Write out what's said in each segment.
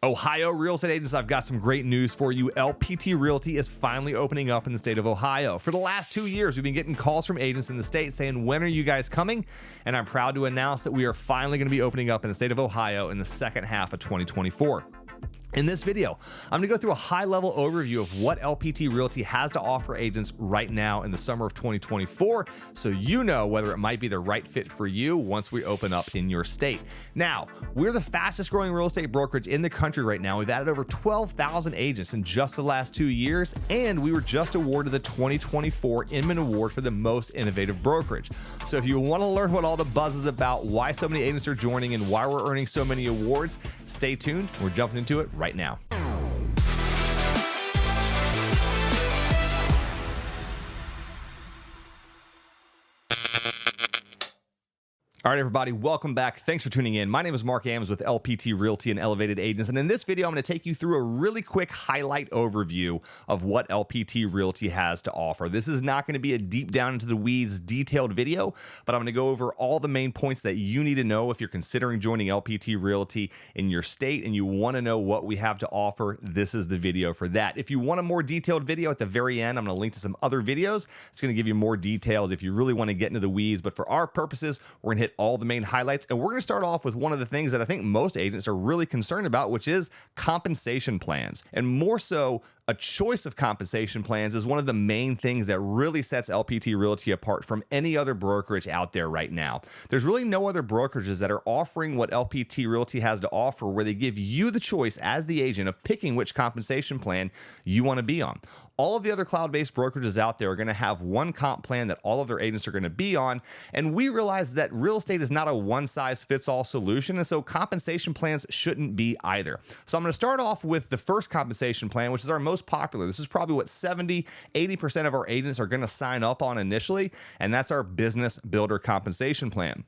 Ohio real estate agents, I've got some great news for you. LPT Realty is finally opening up in the state of Ohio. For the last 2 years, we've been getting calls from agents in the state saying, when are you guys coming? And I'm proud to announce that we are finally going to be opening up in the state of Ohio in the second half of 2024. In this video, I'm going to go through a high-level overview of what LPT Realty has to offer agents right now in the summer of 2024, so you know whether it might be the right fit for you once we open up in your state. Now, we're the fastest-growing real estate brokerage in the country right now. We've added over 12,000 agents in just the last 2 years, and we were just awarded the 2024 Inman Award for the most innovative brokerage. So if you want to learn what all the buzz is about, why so many agents are joining, and why we're earning so many awards, stay tuned. We're jumping into it right now. All right, everybody, welcome back. Thanks for tuning in. My name is Marc AJ with LPT Realty and Elevated Agents. And in this video, I'm going to take you through a really quick highlight overview of what LPT Realty has to offer. This is not going to be a deep down into the weeds detailed video, but I'm going to go over all the main points that you need to know if you're considering joining LPT Realty in your state and you want to know what we have to offer. This is the video for that. If you want a more detailed video at the very end, I'm going to link to some other videos. It's going to give you more details if you really want to get into the weeds. But for our purposes, we're going to hit all the main highlights, and we're going to start off with one of the things that I think most agents are really concerned about, which is compensation plans. And more so, a choice of compensation plans is one of the main things that really sets LPT Realty apart from any other brokerage out there right now. There's really no other brokerages that are offering what LPT Realty has to offer, where they give you the choice as the agent of picking which compensation plan you want to be on. All of the other cloud-based brokerages out there are going to have one comp plan that all of their agents are going to be on. And we realize that real estate is not a one-size-fits-all solution. And so compensation plans shouldn't be either. So I'm going to start off with the first compensation plan, which is our most popular. This is probably what 70-80% of our agents are going to sign up on initially. And that's our Business Builder Compensation Plan.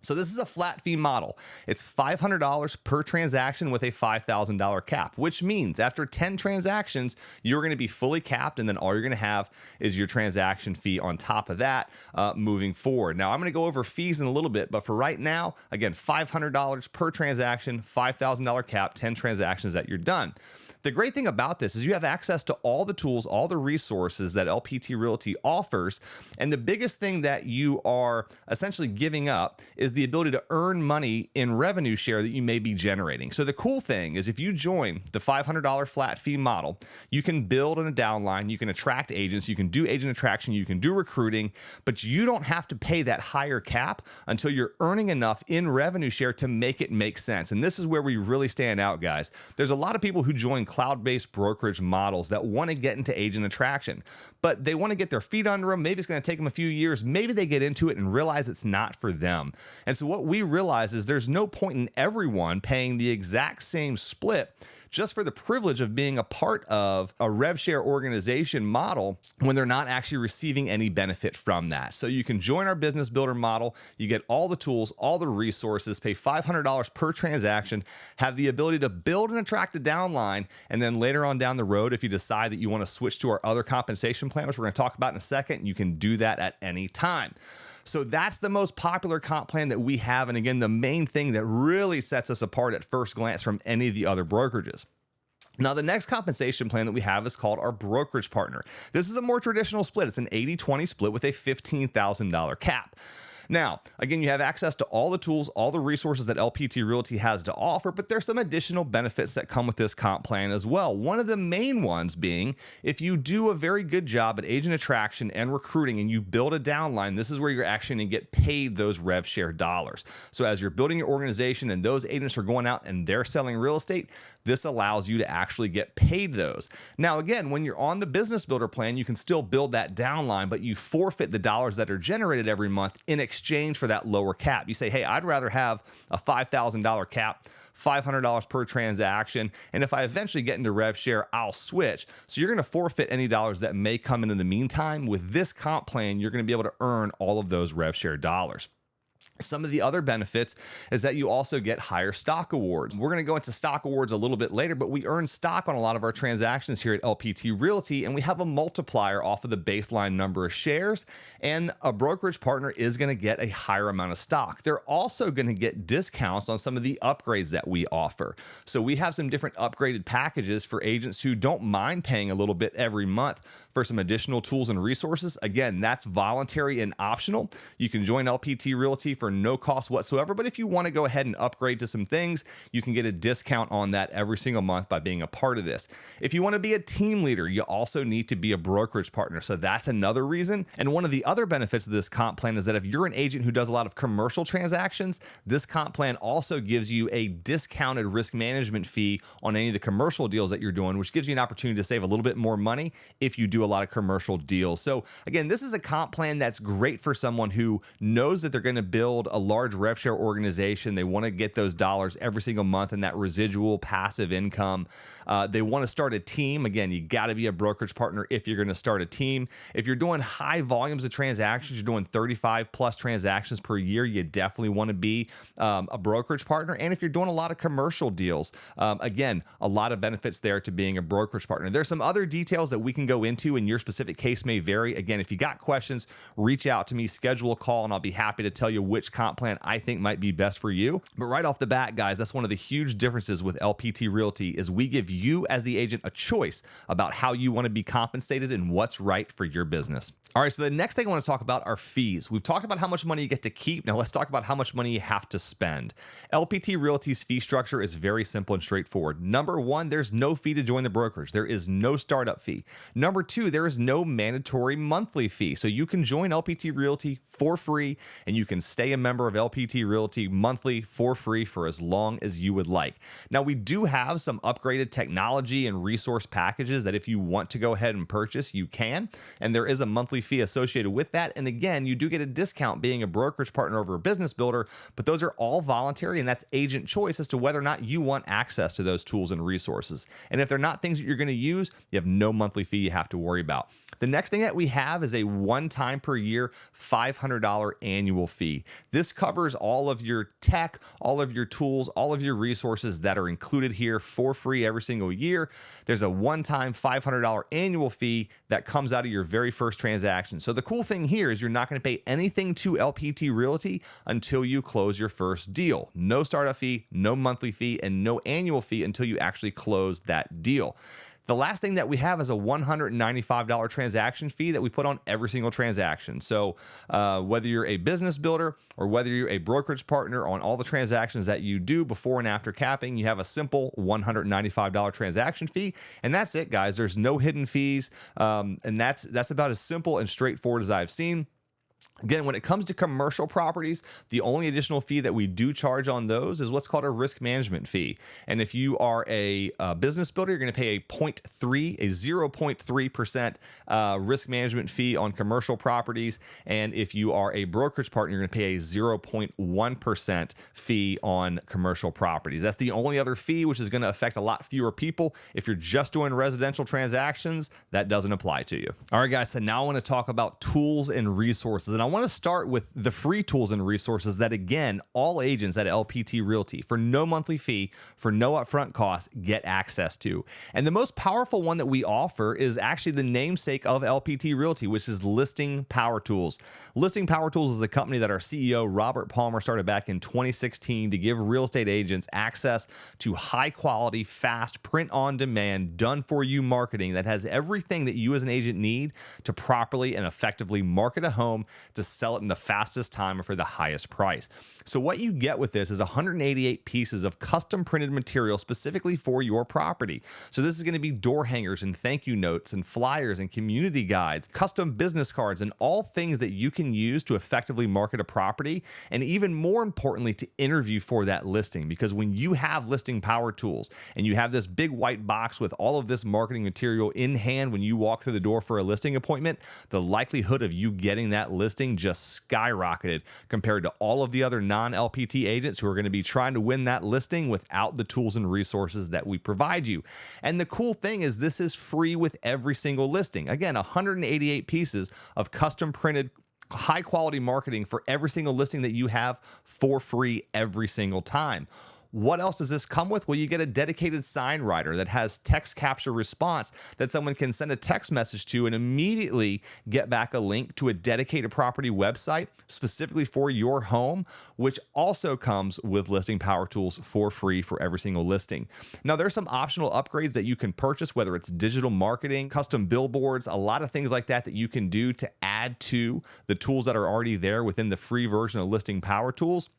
So this is a flat fee model. It's $500 per transaction with a $5,000 cap, which means after 10 transactions, you're going to be fully capped, and then all you're going to have is your transaction fee on top of that moving forward. Now, I'm going to go over fees in a little bit, but for right now, again, $500 per transaction, $5,000 cap, 10 transactions that you're done. The great thing about this is you have access to all the tools, all the resources that LPT Realty offers. And the biggest thing that you are essentially giving up is the ability to earn money in revenue share that you may be generating. So the cool thing is if you join the $500 flat fee model, you can build in a downline, you can attract agents, you can do agent attraction, you can do recruiting, but you don't have to pay that higher cap until you're earning enough in revenue share to make it make sense. And this is where we really stand out, guys. There's a lot of people who join cloud-based brokerage models that want to get into agent attraction, but they want to get their feet under them. Maybe it's going to take them a few years. Maybe they get into it and realize it's not for them. And so what we realize is there's no point in everyone paying the exact same split just for the privilege of being a part of a Rev Share organization model when they're not actually receiving any benefit from that. So you can join our Business Builder model, you get all the tools, all the resources, pay $500 per transaction, have the ability to build and attract a downline, and then later on down the road, if you decide that you want to switch to our other compensation plan, which we're going to talk about in a second, you can do that at any time. So that's the most popular comp plan that we have. And again, the main thing that really sets us apart at first glance from any of the other brokerages. Now, the next compensation plan that we have is called our brokerage partner. This is a more traditional split. It's an 80-20 split with a $15,000 cap. Now, again, you have access to all the tools, all the resources that LPT Realty has to offer, but there's some additional benefits that come with this comp plan as well. One of the main ones being, if you do a very good job at agent attraction and recruiting and you build a downline, this is where you're actually going to get paid those Rev Share dollars. So as you're building your organization and those agents are going out and they're selling real estate, this allows you to actually get paid those. Now, again, when you're on the Business Builder plan, you can still build that downline, but you forfeit the dollars that are generated every month in exchange for that lower cap. You say, hey, I'd rather have a $5,000 cap, $500 per transaction, and if I eventually get into Rev Share, I'll switch. So you're going to forfeit any dollars that may come in the meantime. With this comp plan, you're going to be able to earn all of those Rev Share dollars. Some of the other benefits is that you also get higher stock awards. We're going to go into stock awards a little bit later, but we earn stock on a lot of our transactions here at LPT Realty, and we have a multiplier off of the baseline number of shares, and a brokerage partner is going to get a higher amount of stock. They're also going to get discounts on some of the upgrades that we offer. So we have some different upgraded packages for agents who don't mind paying a little bit every month for some additional tools and resources. Again, that's voluntary and optional. You can join LPT Realty for no cost whatsoever, but if you want to go ahead and upgrade to some things, you can get a discount on that every single month by being a part of this. If you want to be a team leader, you also need to be a brokerage partner, so that's another reason. And one of the other benefits of this comp plan is that if you're an agent who does a lot of commercial transactions, this comp plan also gives you a discounted risk management fee on any of the commercial deals that you're doing, which gives you an opportunity to save a little bit more money if you do a lot of commercial deals. So again, this is a comp plan that's great for someone who knows that they're going to build a large Rev Share organization. They want to get those dollars every single month and that residual passive income. They want to start a team. Again, you got to be a brokerage partner if you're going to start a team. If you're doing high volumes of transactions, you're doing 35 plus transactions per year, you definitely want to be a brokerage partner. And if you're doing a lot of commercial deals, again, a lot of benefits there to being a brokerage partner. There's some other details that we can go into, and your specific case may vary. Again, if you got questions, reach out to me, schedule a call, and I'll be happy to tell you which comp plan I think might be best for you. But right off the bat, guys, that's one of the huge differences with LPT Realty is we give you as the agent a choice about how you want to be compensated and what's right for your business. All right, so the next thing I want to talk about are fees. We've talked about how much money you get to keep. Now let's talk about how much money you have to spend. LPT Realty's fee structure is very simple and straightforward. Number one, there's no fee to join the brokerage. There is no startup fee. Number two, there is no mandatory monthly fee. So you can join LPT Realty for free, and you can stay a member of LPT Realty monthly for free for as long as you would like. Now, we do have some upgraded technology and resource packages that if you want to go ahead and purchase, you can, and there is a monthly fee associated with that. And again, you do get a discount being a brokerage partner over a business builder, but those are all voluntary, and that's agent choice as to whether or not you want access to those tools and resources. And if they're not things that you're going to use, you have no monthly fee you have to worry about. The next thing that we have is a one-time per year $500 annual fee. This covers all of your tech, all of your tools, all of your resources that are included here for free every single year. There's a one-time $500 annual fee that comes out of your very first transaction. So the cool thing here is you're not going to pay anything to LPT Realty until you close your first deal. No startup fee, no monthly fee, and no annual fee until you actually close that deal. The last thing that we have is a $195 transaction fee that we put on every single transaction. So whether you're a business builder or whether you're a brokerage partner, on all the transactions that you do before and after capping, you have a simple $195 transaction fee. And that's it, guys. There's no hidden fees. And that's about as simple and straightforward as I've seen. Again, when it comes to commercial properties, the only additional fee that we do charge on those is what's called a risk management fee. And if you are a business builder, you're going to pay a 0.3% risk management fee on commercial properties. And if you are a brokerage partner, you're going to pay a 0.1% fee on commercial properties. That's the only other fee, which is going to affect a lot fewer people. If you're just doing residential transactions, that doesn't apply to you. All right, guys, so now I want to talk about tools and resources. And I want to start with the free tools and resources that, again, all agents at LPT Realty, for no monthly fee, for no upfront costs, get access to. And the most powerful one that we offer is actually the namesake of LPT Realty, which is Listing Power Tools. Listing Power Tools is a company that our CEO, Robert Palmer, started back in 2016 to give real estate agents access to high quality, fast, print on demand, done for you marketing that has everything that you as an agent need to properly and effectively market a home, to sell it in the fastest time and for the highest price. So what you get with this is 188 pieces of custom printed material specifically for your property. So this is going to be door hangers and thank you notes and flyers and community guides, custom business cards, and all things that you can use to effectively market a property, and even more importantly, to interview for that listing. Because when you have Listing Power Tools and you have this big white box with all of this marketing material in hand when you walk through the door for a listing appointment, the likelihood of you getting that listing just skyrocketed compared to all of the other non-LPT agents who are going to be trying to win that listing without the tools and resources that we provide you. And the cool thing is this is free with every single listing. Again, 188 pieces of custom printed high quality marketing for every single listing that you have for free every single time. What else does this come with? Well, you get a dedicated sign writer that has text capture response that someone can send a text message to and immediately get back a link to a dedicated property website specifically for your home, which also comes with listing power tools for free for every single listing. Now, there's some optional upgrades that you can purchase, whether it's digital marketing, custom billboards, a lot of things like that you can do to add to the tools that are already there within the free version of listing power tools.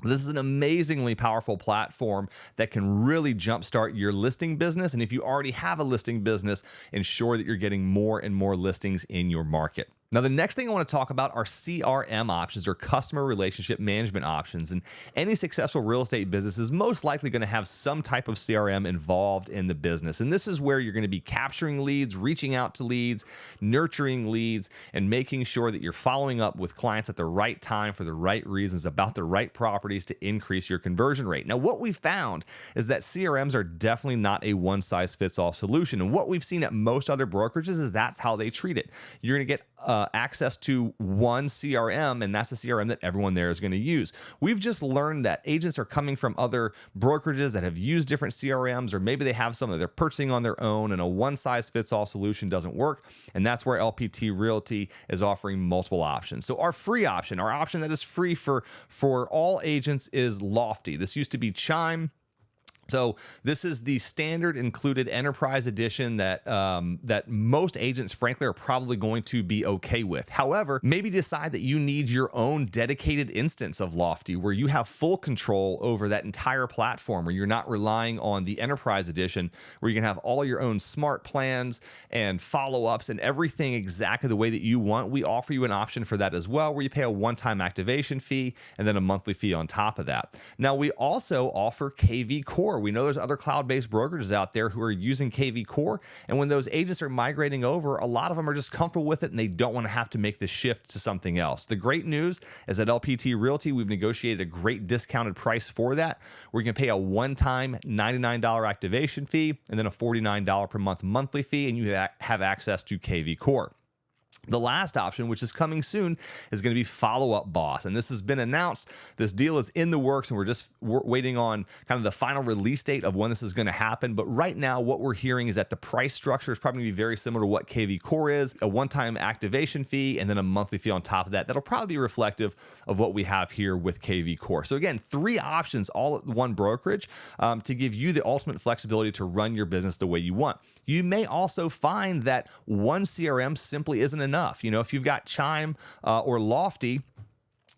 This is an amazingly powerful platform that can really jumpstart your listing business. And if you already have a listing business, ensure that you're getting more and more listings in your market. Now, the next thing I want to talk about are CRM options, or customer relationship management options. And any successful real estate business is most likely going to have some type of CRM involved in the business. And this is where you're going to be capturing leads, reaching out to leads, nurturing leads, and making sure that you're following up with clients at the right time for the right reasons about the right properties to increase your conversion rate. Now, what we found is that CRMs are definitely not a one-size-fits-all solution. And what we've seen at most other brokerages is that's how they treat it. You're going to get access to one CRM, and that's the CRM that everyone there is going to use. We've just learned that agents are coming from other brokerages that have used different CRMs, or maybe they have some that they're purchasing on their own, and a one-size-fits-all solution doesn't work. And that's where LPT Realty is offering multiple options. So our free option, our option that is free for all agents, is Lofty. This used to be Chime. So this is the standard included enterprise edition that that most agents, frankly, are probably going to be okay with. However, maybe decide that you need your own dedicated instance of Lofty where you have full control over that entire platform, where you're not relying on the enterprise edition, where you can have all your own smart plans and follow-ups and everything exactly the way that you want. We offer you an option for that as well, where you pay a one-time activation fee and then a monthly fee on top of that. Now, we also offer KV Core. We know there's other cloud-based brokerages out there who are using KV Core, and when those agents are migrating over, a lot of them are just comfortable with it and they don't want to have to make the shift to something else. The great news is at LPT Realty, we've negotiated a great discounted price for that, where you can pay a one-time $99 activation fee and then a $49 per month monthly fee, and you have access to KV Core. The last option, which is coming soon, is going to be Follow-Up Boss. And this has been announced. This deal is in the works, and we're waiting on kind of the final release date of when this is going to happen. But right now, what we're hearing is that the price structure is probably going to be very similar to what KV Core is, a one-time activation fee, and then a monthly fee on top of that. That'll probably be reflective of what we have here with KV Core. So again, 3 options all at one brokerage to give you the ultimate flexibility to run your business the way you want. You may also find that one CRM simply isn't enough. You know, if you've got Chime or Lofty,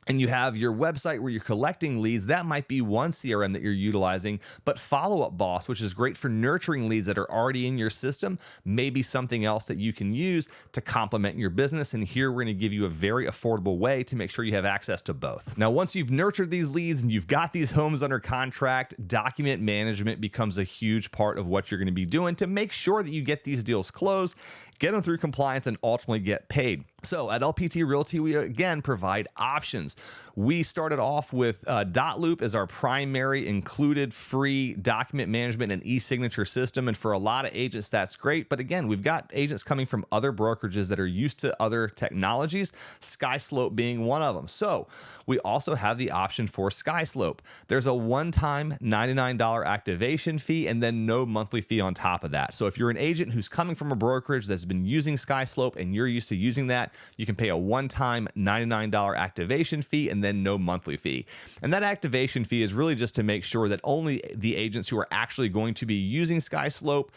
and you have your website where you're collecting leads, that might be one CRM that you're utilizing. But Follow-Up Boss, which is great for nurturing leads that are already in your system, may be something else that you can use to complement your business. And here we're going to give you a very affordable way to make sure you have access to both. Now, once you've nurtured these leads and you've got these homes under contract, document management becomes a huge part of what you're going to be doing to make sure that you get these deals closed, get them through compliance, and ultimately get paid. So at LPT Realty, we again provide options. We started off with Dotloop as our primary included free document management and e-signature system. And for a lot of agents, that's great. But again, we've got agents coming from other brokerages that are used to other technologies, SkySlope being one of them. So we also have the option for SkySlope. There's a one-time $99 activation fee and then no monthly fee on top of that. So if you're an agent who's coming from a brokerage that's been using SkySlope and you're used to using that, you can pay a one-time $99 activation fee and then no monthly fee. And that activation fee is really just to make sure that only the agents who are actually going to be using SkySlope,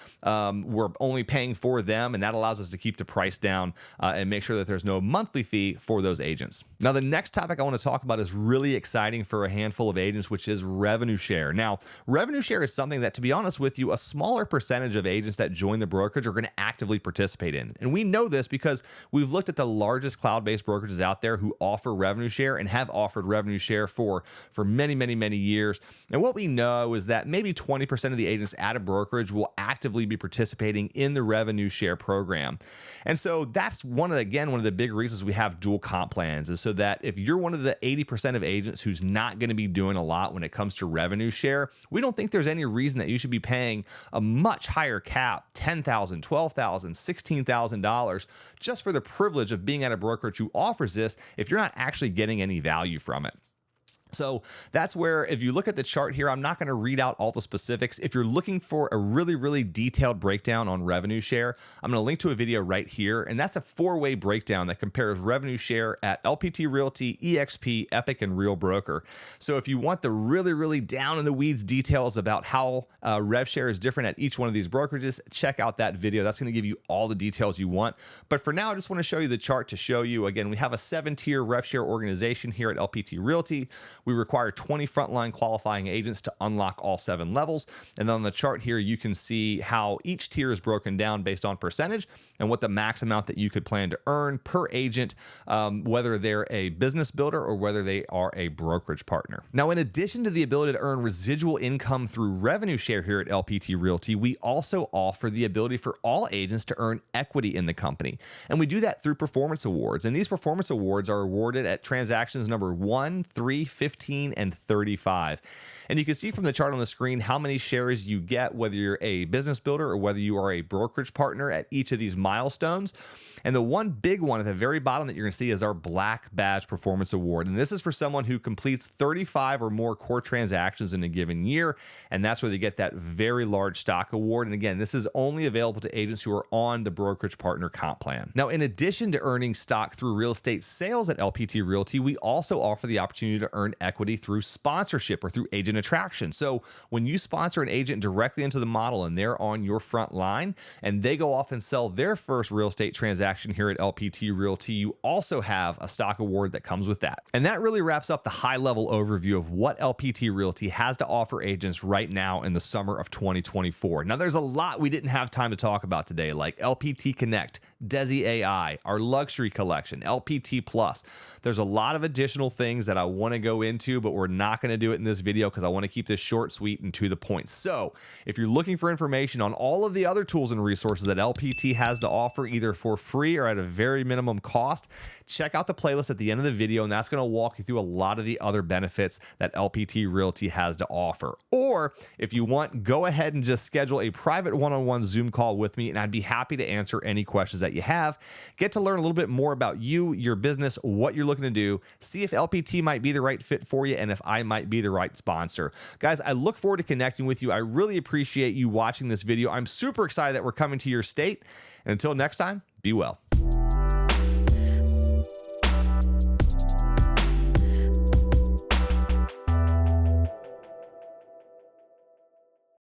we're only paying for them, and that allows us to keep the price down and make sure that there's no monthly fee for those agents. Now, the next topic I want to talk about is really exciting for a handful of agents, which is revenue share. Now, revenue share is something that, to be honest with you, a smaller percentage of agents that join the brokerage are going to actively participate in. And we know this because we've looked at the largest cloud-based brokerages out there who offer revenue share and have offered revenue share for many years. And what we know is that maybe 20% of the agents at a brokerage will actively be participating in the revenue share program. And so that's one of the big reasons we have dual comp plans, is so that if you're one of the 80% of agents who's not going to be doing a lot when it comes to revenue share, we don't think there's any reason that you should be paying a much higher cap, $10,000, $12,000, $16,000, just for the privilege of being at a brokerage who offers this if you're not actually getting any value from it? So that's where, if you look at the chart here, I'm not going to read out all the specifics. If you're looking for a really, really detailed breakdown on revenue share, I'm going to link to a video right here. And that's a 4-way breakdown that compares revenue share at LPT Realty, EXP, Epic, and Real Broker. So if you want the really, really down in the weeds details about how Rev Share is different at each one of these brokerages, check out that video. That's going to give you all the details you want. But for now, I just want to show you the chart to show you, again, we have a 7-tier Rev Share organization here at LPT Realty. We require 20 frontline qualifying agents to unlock all 7 levels. And then on the chart here, you can see how each tier is broken down based on percentage and what the max amount that you could plan to earn per agent, whether they're a business builder or whether they are a brokerage partner. Now, in addition to the ability to earn residual income through revenue share here at LPT Realty, we also offer the ability for all agents to earn equity in the company. And we do that through performance awards. And these performance awards are awarded at transactions number 1, 3, 15, and 35. And you can see from the chart on the screen how many shares you get, whether you're a business builder or whether you are a brokerage partner at each of these milestones. And the one big one at the very bottom that you're going to see is our Black Badge Performance Award. And this is for someone who completes 35 or more core transactions in a given year. And that's where they get that very large stock award. And again, this is only available to agents who are on the brokerage partner comp plan. Now, in addition to earning stock through real estate sales at LPT Realty, we also offer the opportunity to earn equity through sponsorship or through agent attraction. So when you sponsor an agent directly into the model and they're on your front line and they go off and sell their first real estate transaction here at LPT Realty, you also have a stock award that comes with that. And that really wraps up the high level overview of what LPT Realty has to offer agents right now in the summer of 2024. Now, there's a lot we didn't have time to talk about today, like LPT Connect, Desi AI, our luxury collection, LPT Plus. There's a lot of additional things that I want to go into, but we're not going to do it in this video because I want to keep this short, sweet, and to the point. So if you're looking for information on all of the other tools and resources that LPT has to offer, either for free or at a very minimum cost, check out the playlist at the end of the video, and that's going to walk you through a lot of the other benefits that LPT Realty has to offer. Or if you want, go ahead and just schedule a private one-on-one Zoom call with me, and I'd be happy to answer any questions that you have. Get to learn a little bit more about you, your business, what you're looking to do, see if LPT might be the right fit for you, and if I might be the right sponsor. Guys, I look forward to connecting with you. I really appreciate you watching this video. I'm super excited that we're coming to your state. And until next time, be well.